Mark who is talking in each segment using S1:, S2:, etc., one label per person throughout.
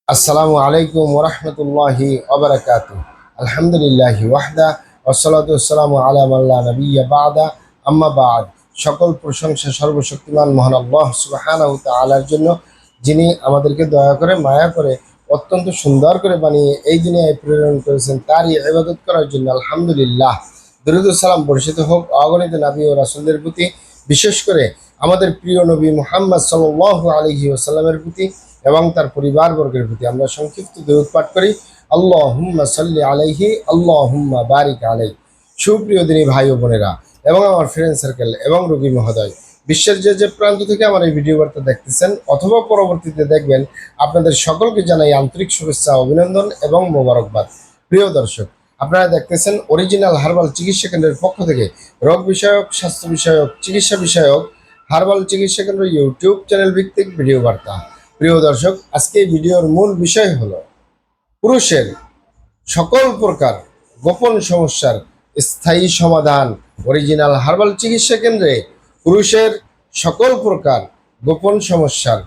S1: আসসালামু আলাইকুম ওরহমতুল্লাহি ওবারাকাতু। আলহামদুলিল্লাহি ওয়াহদা ওয়াসসালাতু ওয়াসসালামু আলা মান লা নাবিয়্যা বা'দা আম্মা বা'দ। সকল প্রশংসা সর্বশক্তিমান মহান আল্লাহ সুবহানাহু ওয়া তাআলার জন্য, যিনি আমাদেরকে দয়া করে মায়া করে অত্যন্ত সুন্দর করে বানিয়ে এই দুনিয়ায় প্রেরণ করেছেন, তারই ইবাদত করার জন্য আলহামদুলিল্লাহ। দরুদ ও সালাম বর্ষিত হোক অগণিত নবী ও রাসূলদের প্রতি, বিশেষ করে আমাদের প্রিয় নবী মুহাম্মদ সাল্লাল্লাহু আলাইহি ওয়াসাল্লামের প্রতি এবং তার পরিবারবর্গের প্রতি। আমরা সংক্ষিপ্ত দরুদ পাঠ করি, আল্লাহুম্মা সাল্লি আলাইহি আল্লাহুম্মা বারিক আলাইহি। সুপ্রিয় দিনী ভাই ও বোনেরা এবং আমার ফ্রেন্ড সার্কেল এবং রোগী মহোদয়, বিশ্বের যে যে প্রান্ত থেকে আমার এই ভিডিও বার্তা দেখতেছেন অথবা পরবর্তীতে দেখবেন, আপনাদের সকলকে জানাই আন্তরিক শুভেচ্ছা, অভিনন্দন এবং মোবারকবাদ। প্রিয় দর্শক, আপনারা দেখতেছেন অরিজিনাল হার্বাল চিকিৎসা কেন্দ্রের পক্ষ থেকে রোগ বিষয়ক, স্বাস্থ্য বিষয়ক, চিকিৎসা বিষয়ক হার্বাল চিকিৎসা কেন্দ্র ইউটিউব চ্যানেল ভিত্তিক ভিডিও বার্তা। প্রিয় দর্শক, আজকে এই ভিডিওর মূল বিষয় হলো পুরুষের সকল প্রকার গোপন সমস্যার স্থায়ী সমাধান অরিজিনাল হার্বাল চিকিৎসা কেন্দ্রে। পুরুষের সকল প্রকার গোপন সমস্যার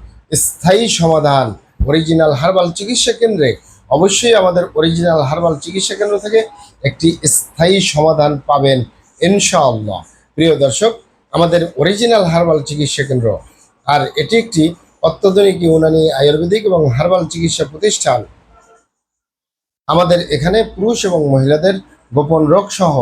S1: স্থায়ী সমাধান অরিজিনাল হার্বাল চিকিৎসা কেন্দ্রে। অবশ্যই আমাদের অরিজিনাল হার্বাল চিকিৎসা কেন্দ্র থেকে একটি স্থায়ী সমাধান পাবেন ইনশাআল্লাহ। প্রিয় দর্শক, আমাদের অরিজিনাল হার্বাল চিকিৎসা কেন্দ্র আর এটি একটি অত্যাধুনিক ইউনানি আয়ুর্বেদিক এবং হার্বাল চিকিৎসা প্রতিষ্ঠান। আমাদের এখানে পুরুষ এবং মহিলাদের গোপন রোগ সহ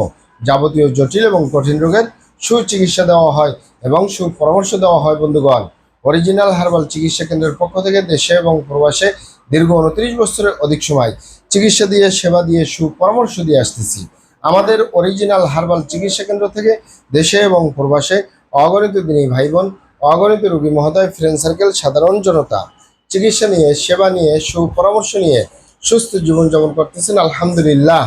S1: যাবতীয় জটিল এবং কঠিন রোগের সুচিকিৎসা দেওয়া হয় এবং সুপরামর্শ দেওয়া হয়। বন্ধুগণ, অরিজিনাল হার্বাল চিকিৎসা কেন্দ্রের পক্ষ থেকে দেশে এবং প্রবাসে দীর্ঘ 29 বছরের অধিক সময় চিকিৎসা দিয়ে, সেবা দিয়ে, সুপরামর্শ দিয়ে আসতেছি। আমাদের অরিজিনাল হার্বাল চিকিৎসা কেন্দ্র থেকে দেশে এবং প্রবাসে অগণিত দিনী ভাই বোন, অগণিত রোগী মহোদয়, ফ্রেন্ড সার্কেল, সাধারণ জনতা চিকিৎসা নিয়ে, সেবা নিয়ে, সুপরামর্শ নিয়ে সুস্থ জীবনযাপন করতেছেন আলহামদুলিল্লাহ।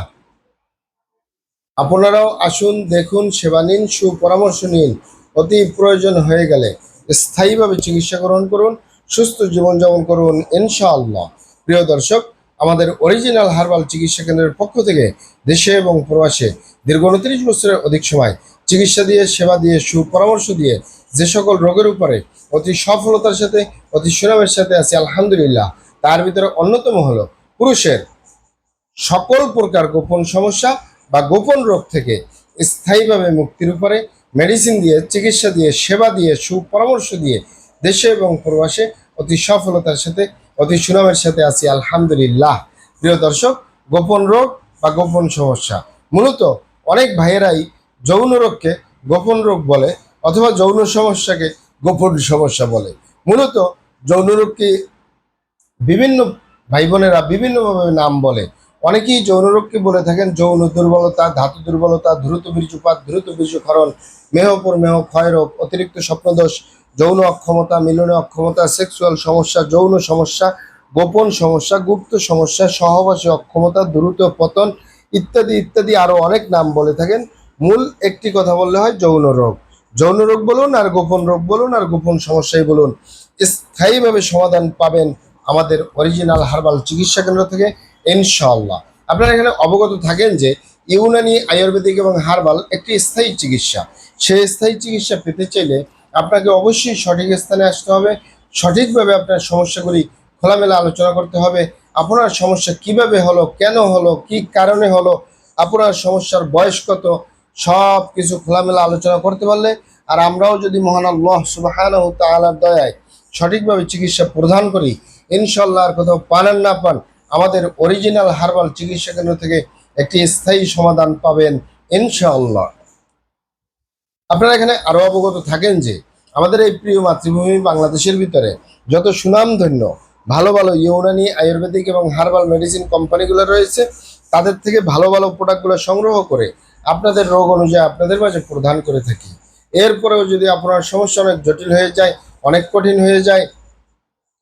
S1: আপনারাও আসুন, দেখুন, সেবা নিন, সুপরামর্শ নিন। অতি প্রয়োজন হয়ে গেলে স্থায়ীভাবে চিকিৎসা গ্রহণ করুন, সুস্থ জীবনযাপন করুন ইনশাআল্লাহ। প্রিয় দর্শক, আমাদের অরিজিনাল হার্বাল চিকিৎসা কেন্দ্রের পক্ষ থেকে দেশে এবং প্রবাসে দীর্ঘ 29 বছরের অধিক সময় চিকিৎসা দিয়ে, সেবা দিয়ে, সুপরামর্শ দিয়ে যে সকল রোগের উপরে অতি সফলতার সাথে, অতি সুনামের সাথে আছে আলহামদুলিল্লাহ, তার ভিতরে অন্যতম হলো পুরুষের সকল প্রকার গোপন সমস্যা বা গোপন রোগ থেকে স্থায়ীভাবে মুক্তির উপরে মেডিসিন দিয়ে, চিকিৎসা দিয়ে, সেবা দিয়ে, সুপরামর্শ দিয়ে দেশে এবং প্রবাসে অতি সফলতার সাথে, অতি সুনামের সাথে আছি আলহামদুলিল্লাহ। প্রিয় দর্শক, গোপন রোগ বা গোপন সমস্যা, মূলত অনেক ভাইয়েরাই যৌন রোগকে গোপন রোগ বলে অথবা যৌন সমস্যাকে গোপন সমস্যা বলে। মূলত যৌন রোগকে বিভিন্ন ভাই বোনেরা বিভিন্নভাবে নাম বলে। অনেকেই যৌন রোগকে বলে থাকেন যৌন দুর্বলতা, ধাতু দুর্বলতা, দ্রুত বীর্যপাত, দ্রুত বীর্যক্ষরণ, মেহপরমেহ ক্ষয়রোগ, অতিরিক্ত স্বপ্নদোষ, যৌন অক্ষমতা, মিলনে অক্ষমতা, সেক্সুয়াল সমস্যা, যৌন সমস্যা, গোপন সমস্যা, গুপ্ত সমস্যা, সহবাসী অক্ষমতা, দ্রুত পতন ইত্যাদি ইত্যাদি আরও অনেক নাম বলে থাকেন। মূল একটি কথা বললে হয় যৌন রোগ। যৌন রোগ বলুন আর গোপন রোগ বলুন আর গোপন সমস্যাই বলুন, স্থায়ীভাবে সমাধান পাবেন আমাদের অরিজিনাল হার্বাল চিকিৎসা কেন্দ্র থেকে ইনশাআল্লাহ। আপনারা এখানে অবগত থাকেন যে ইউনানি আয়ুর্বেদিক এবং হার্বাল একটি স্থায়ী চিকিৎসা। সেই স্থায়ী চিকিৎসা পেতে চাইলে আপনাকে অবশ্যই সঠিক স্থানে আসতে হবে, সঠিকভাবে আপনার সমস্যাগুলি খোলামেলা আলোচনা করতে হবে। আপনার সমস্যা কিভাবে হলো, কেন হলো, কি কারণে হলো, আপনার সমস্যার বয়স কত, সব কিছু খোলামেলা আলোচনা করতে পারলে, আর আমরাও যদি মহান আল্লাহ সুবহানাহু ওয়া তাআলার দয়ায় সঠিকভাবে চিকিৎসা প্রদান করি ইনশাআল্লাহ, আর কোথাও পান আর না পান, আমাদের অরিজিনাল হার্বাল চিকিৎসা কেন্দ্র থেকে একটি স্থায়ী সমাধান পাবেন ইনশাআল্লাহ। আপনারা এখানে আরো অবগত থাকেন যে আমাদের এই প্রিয় মাতৃভূমি বাংলাদেশের ভিতরে যত সুনামধন্য ভালো ভালো ইউনানি আয়ুর্বেদিক এবং হার্বাল মেডিসিন কোম্পানিগুলো রয়েছে, তাদের থেকে ভালো ভালো প্রোডাক্টগুলো সংগ্রহ করে আপনাদের রোগ অনুযায়ী আপনাদের মাঝে প্রদান করে থাকি। এরপরেও যদি আপনার সমস্যা অনেক জটিল হয়ে যায়, অনেক কঠিন হয়ে যায়,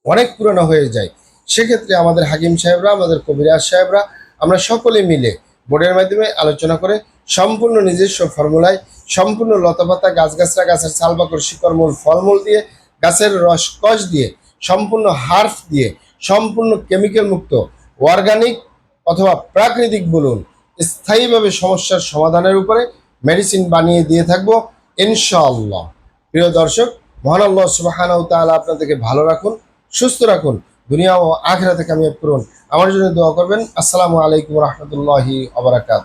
S1: অনেক পুরনো হয়ে যায়, সেক্ষেত্রে আমাদের হাকিম সাহেবরা, আমাদের কবিরাজ সাহেবরা, আমরা সকলে মিলে বোর্ডের মাধ্যমে আলোচনা করে সম্পূর্ণ নিজস্ব ফর্মুলায়, সম্পূর্ণ লতাপাতা, গাছগাছরা, গাছের ছালবাকড়, শিকড়মূল, ফলমূল দিয়ে, গাছের রস কষ দিয়ে, সম্পূর্ণ হার্ফ দিয়ে, সম্পূর্ণ কেমিক্যাল মুক্ত, অর্গানিক অথবা প্রাকৃতিক বলুন, স্থায়ীভাবে সমস্যার সমাধানের উপরে মেডিসিন বানিয়ে দিয়ে থাকবো ইনশাআল্লাহ। প্রিয় দর্শক, মহান আল্লাহ সুবহানাহু ওয়া তাআলা আপনাদেরকে ভালো রাখুন, সুস্থ রাখুন, দুনিয়া ও আখিরাতে কামিয়াব করুন। আমার জন্য দোয়া করবেন। আসসালামু আলাইকুম রহমতুল্লাহি আবরাকাত।